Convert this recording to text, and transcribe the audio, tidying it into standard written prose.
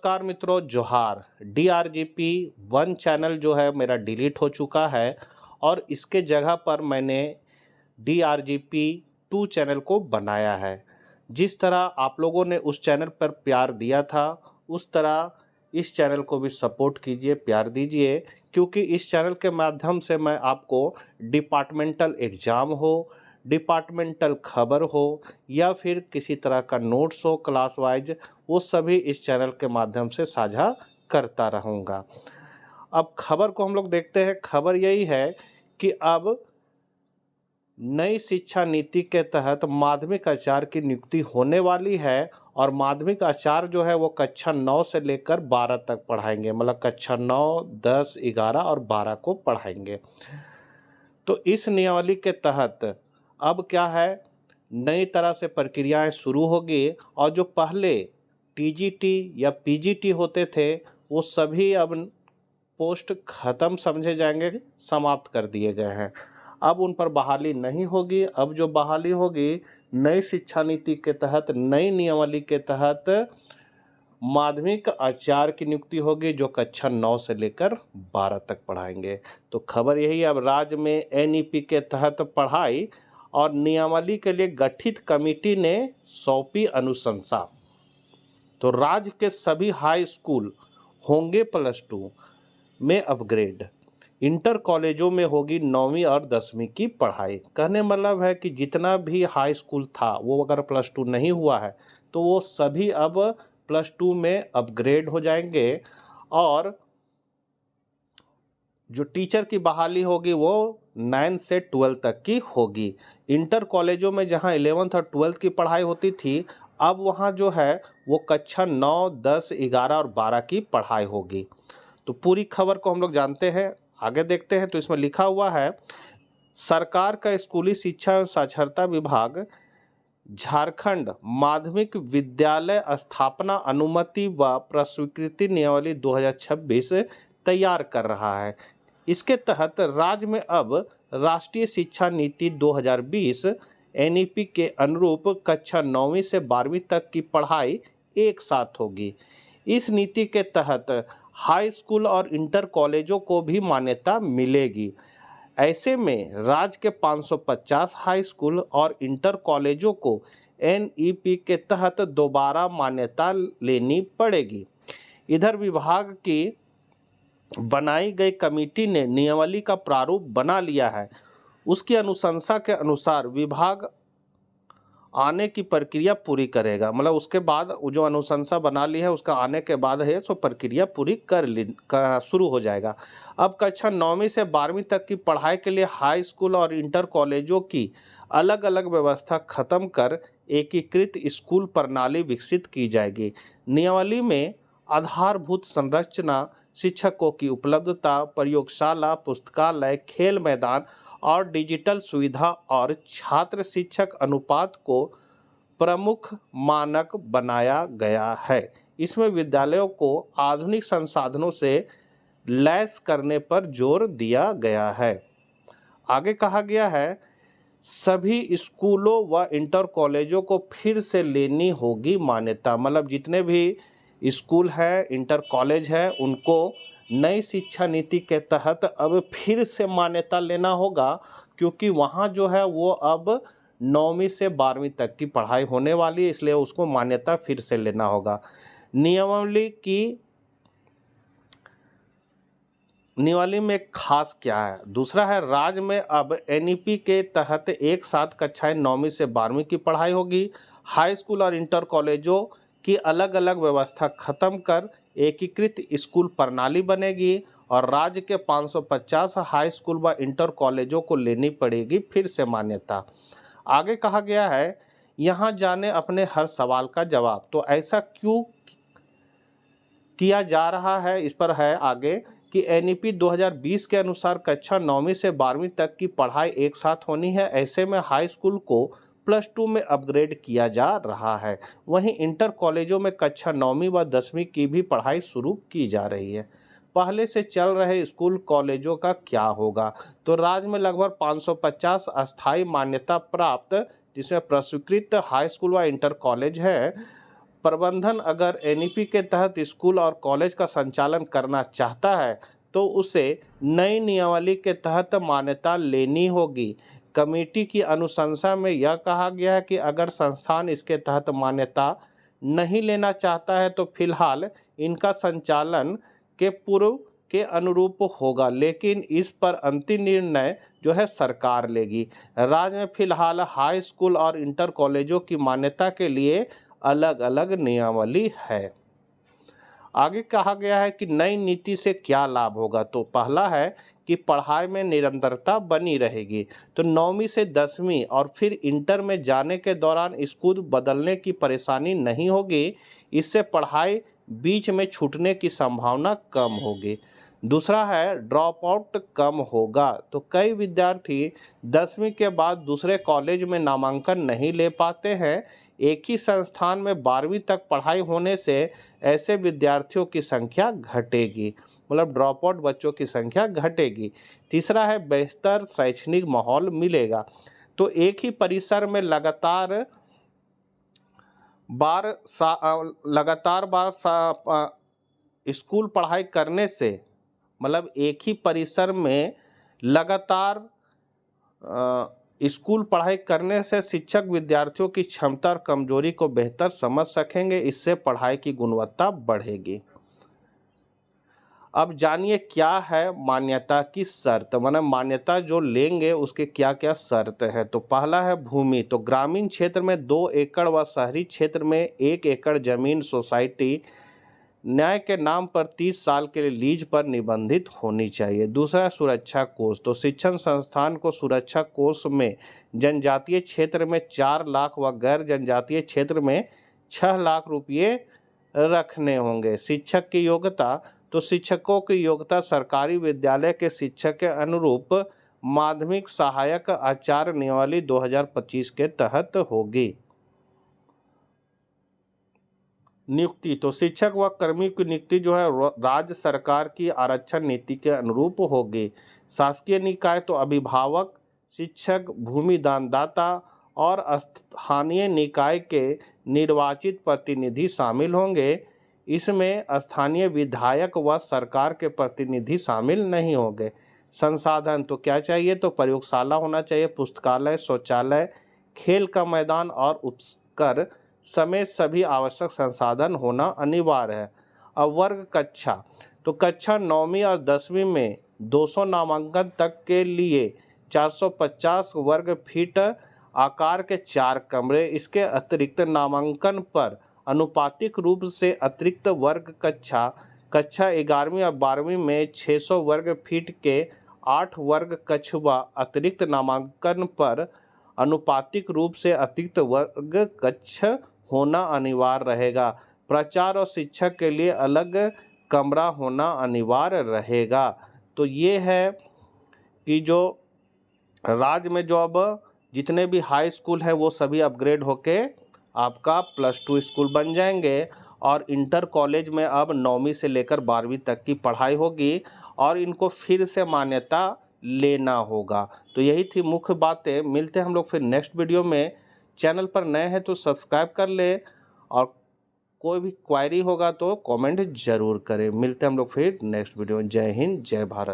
नमस्कार मित्रों, जोहार। DRGP 1 चैनल जो है मेरा डिलीट हो चुका है और इसके जगह पर मैंने DRGP 2 चैनल को बनाया है। जिस तरह आप लोगों ने उस चैनल पर प्यार दिया था, उस तरह इस चैनल को भी सपोर्ट कीजिए, प्यार दीजिए, क्योंकि इस चैनल के माध्यम से मैं आपको डिपार्टमेंटल एग्ज़ाम हो, डिपार्टमेंटल खबर हो या फिर किसी तरह का नोट्स हो क्लास वाइज, वो सभी इस चैनल के माध्यम से साझा करता रहूँगा। अब खबर को हम लोग देखते हैं। खबर यही है कि अब नई शिक्षा नीति के तहत माध्यमिक आचार्य की नियुक्ति होने वाली है और माध्यमिक आचार्य जो है वो कक्षा 9 से लेकर 12 तक पढ़ाएंगे, मतलब कक्षा 9, 10, 11 और 12 को पढ़ाएंगे। तो इस नियमावली के तहत अब क्या है, नई तरह से प्रक्रियाएं शुरू होगी और जो पहले TGT या PGT होते थे वो सभी अब पोस्ट खत्म समझे जाएंगे, समाप्त कर दिए गए हैं। अब उन पर बहाली नहीं होगी। अब जो बहाली होगी नई शिक्षा नीति के तहत, नई नियमावली के तहत माध्यमिक आचार्य की नियुक्ति होगी जो कक्षा 9 से लेकर 12 तक पढ़ाएंगे। तो खबर यही है, अब राज्य में NEP के तहत पढ़ाई और नियमावली के लिए गठित कमेटी ने सौंपी अनुशंसा। तो राज्य के सभी हाई स्कूल होंगे +2 में अपग्रेड। इंटर कॉलेजों में होगी 9वीं और 10वीं की पढ़ाई। कहने मतलब है कि जितना भी हाई स्कूल था वो अगर +2 नहीं हुआ है तो वो सभी अब +2 में अपग्रेड हो जाएंगे और जो टीचर की बहाली होगी वो 9 से 12 तक की होगी। इंटर कॉलेजों में जहां 11th और 12th की पढ़ाई होती थी, अब वहां जो है वो कक्षा 9, 10, 11 और 12 की पढ़ाई होगी। तो पूरी खबर को हम लोग जानते हैं, आगे देखते हैं। तो इसमें लिखा हुआ है, सरकार का स्कूली शिक्षा एवं साक्षरता विभाग झारखंड माध्यमिक विद्यालय स्थापना अनुमति व प्रस्वीकृति नियमावली 2026 तैयार कर रहा है। इसके तहत राज्य में अब राष्ट्रीय शिक्षा नीति 2020 NEP के अनुरूप कक्षा 9वीं से 12वीं तक की पढ़ाई एक साथ होगी। इस नीति के तहत हाई स्कूल और इंटर कॉलेजों को भी मान्यता मिलेगी। ऐसे में राज्य के 550 हाई स्कूल और इंटर कॉलेजों को NEP के तहत दोबारा मान्यता लेनी पड़ेगी। इधर विभाग की बनाई गई कमेटी ने नियमावली का प्रारूप बना लिया है। उसकी अनुशंसा के अनुसार विभाग आने की प्रक्रिया पूरी करेगा, मतलब उसके बाद जो अनुशंसा बना ली है उसका आने के बाद है तो प्रक्रिया पूरी शुरू हो जाएगा। अब कक्षा 9वीं से 12वीं तक की पढ़ाई के लिए हाई स्कूल और इंटर कॉलेजों की अलग अलग व्यवस्था खत्म कर एकीकृत स्कूल प्रणाली विकसित की जाएगी। नियमावली में आधारभूत संरचना, शिक्षकों की उपलब्धता, प्रयोगशाला, पुस्तकालय, खेल मैदान और डिजिटल सुविधा और छात्र शिक्षक अनुपात को प्रमुख मानक बनाया गया है। इसमें विद्यालयों को आधुनिक संसाधनों से लैस करने पर जोर दिया गया है। आगे कहा गया है, सभी स्कूलों व इंटर कॉलेजों को फिर से लेनी होगी मान्यता, मतलब जितने भी स्कूल है, इंटर कॉलेज है, उनको नई शिक्षा नीति के तहत अब फिर से मान्यता लेना होगा, क्योंकि वहाँ जो है वो अब 9वीं से 12वीं तक की पढ़ाई होने वाली है, इसलिए उसको मान्यता फिर से लेना होगा। नियमावली में खास क्या है? दूसरा है, राज्य में अब NEP के तहत एक साथ कक्षाएं 9वीं से 12वीं की पढ़ाई होगी। हाई स्कूल और इंटर कॉलेजों की अलग अलग व्यवस्था खत्म कर एकीकृत स्कूल प्रणाली बनेगी और राज्य के 550 हाई स्कूल व इंटर कॉलेजों को लेनी पड़ेगी फिर से मान्यता। आगे कहा गया है, यहाँ जाने अपने हर सवाल का जवाब। तो ऐसा क्यों किया जा रहा है, इस पर है आगे कि NEP 2020 के अनुसार कक्षा 9वीं से 12वीं तक की पढ़ाई एक साथ होनी है। ऐसे में हाई स्कूल को +2 में अपग्रेड किया जा रहा है। वहीं इंटर कॉलेजों में कक्षा 9वीं व 10वीं की भी पढ़ाई शुरू की जा रही है। पहले से चल रहे स्कूल कॉलेजों का क्या होगा? तो राज्य में लगभग 550 अस्थायी मान्यता प्राप्त, जिसमें प्रस्वीकृत हाई स्कूल व इंटर कॉलेज है, प्रबंधन अगर एनईपी के तहत स्कूल और कॉलेज का संचालन करना चाहता है तो उसे नई नियमावली के तहत मान्यता लेनी होगी। कमेटी की अनुशंसा में यह कहा गया है कि अगर संस्थान इसके तहत मान्यता नहीं लेना चाहता है तो फिलहाल इनका संचालन के पूर्व के अनुरूप होगा, लेकिन इस पर अंतिम निर्णय जो है सरकार लेगी। राज्य में फिलहाल हाई स्कूल और इंटर कॉलेजों की मान्यता के लिए अलग अलग नियमावली है। आगे कहा गया है कि नई नीति से क्या लाभ होगा। तो पहला है कि पढ़ाई में निरंतरता बनी रहेगी। तो 9वीं से 10वीं और फिर इंटर में जाने के दौरान स्कूल बदलने की परेशानी नहीं होगी। इससे पढ़ाई बीच में छूटने की संभावना कम होगी। दूसरा है ड्रॉप आउट कम होगा। तो कई विद्यार्थी 10वीं के बाद दूसरे कॉलेज में नामांकन नहीं ले पाते हैं। एक ही संस्थान में 12वीं तक पढ़ाई होने से ऐसे विद्यार्थियों की संख्या घटेगी, मतलब ड्रॉप आउट बच्चों की संख्या घटेगी। तीसरा है बेहतर शैक्षणिक माहौल मिलेगा। तो एक ही परिसर में लगातार बार स्कूल पढ़ाई करने से, मतलब एक ही परिसर में लगातार स्कूल पढ़ाई करने से शिक्षक विद्यार्थियों की क्षमता और कमजोरी को बेहतर समझ सकेंगे। इससे पढ़ाई की गुणवत्ता बढ़ेगी। अब जानिए क्या है मान्यता की शर्त, मतलब मान्यता जो लेंगे उसके क्या क्या शर्त है। तो पहला है भूमि। तो ग्रामीण क्षेत्र में 2 एकड़ व शहरी क्षेत्र में 1 एकड़ जमीन सोसाइटी न्याय के नाम पर 30 साल के लिए लीज पर निबंधित होनी चाहिए। दूसरा सुरक्षा कोष। तो शिक्षण संस्थान को सुरक्षा कोष में जनजातीय क्षेत्र में 4 लाख व गैर जनजातीय क्षेत्र में 6 लाख रुपये रखने होंगे। शिक्षक की योग्यता। तो शिक्षकों की योग्यता सरकारी विद्यालय के शिक्षक के अनुरूप माध्यमिक सहायक आचार्य नियमावली 2025 के तहत होगी। नियुक्ति। तो शिक्षक व कर्मी की नियुक्ति जो है राज्य सरकार की आरक्षण नीति के अनुरूप होगी। शासकीय निकाय। तो अभिभावक, शिक्षक, भूमि दानदाता और स्थानीय निकाय के निर्वाचित प्रतिनिधि शामिल होंगे। इसमें स्थानीय विधायक व सरकार के प्रतिनिधि शामिल नहीं होंगे। संसाधन। तो क्या चाहिए, तो प्रयोगशाला होना चाहिए, पुस्तकालय, शौचालय, खेल का मैदान और उपकर समेत सभी आवश्यक संसाधन होना अनिवार्य है। अब वर्ग कक्षा। तो कक्षा 9वीं और 10वीं में 200 नामांकन तक के लिए 450 वर्ग फीट आकार के 4 कमरे। इसके अतिरिक्त नामांकन पर अनुपातिक रूप से अतिरिक्त वर्ग कक्षा 11वीं और 12वीं में 600 वर्ग फीट के 8 वर्ग कक्ष व अतिरिक्त नामांकन पर अनुपातिक रूप से अतिरिक्त वर्ग कक्ष होना अनिवार्य रहेगा। प्रचार और शिक्षक के लिए अलग कमरा होना अनिवार्य रहेगा। तो ये है कि जो राज्य में जो अब जितने भी हाई स्कूल है वो सभी अपग्रेड होके आपका +2 स्कूल बन जाएंगे और इंटर कॉलेज में अब 9वीं से लेकर 12वीं तक की पढ़ाई होगी और इनको फिर से मान्यता लेना होगा। तो यही थी मुख्य बातें। मिलते हैं हम लोग फिर नेक्स्ट वीडियो में। चैनल पर नए हैं तो सब्सक्राइब कर ले और कोई भी क्वायरी होगा तो कमेंट जरूर करें। मिलते हैं हम लोग फिर नेक्स्ट वीडियो में। जय हिंद, जय भारत।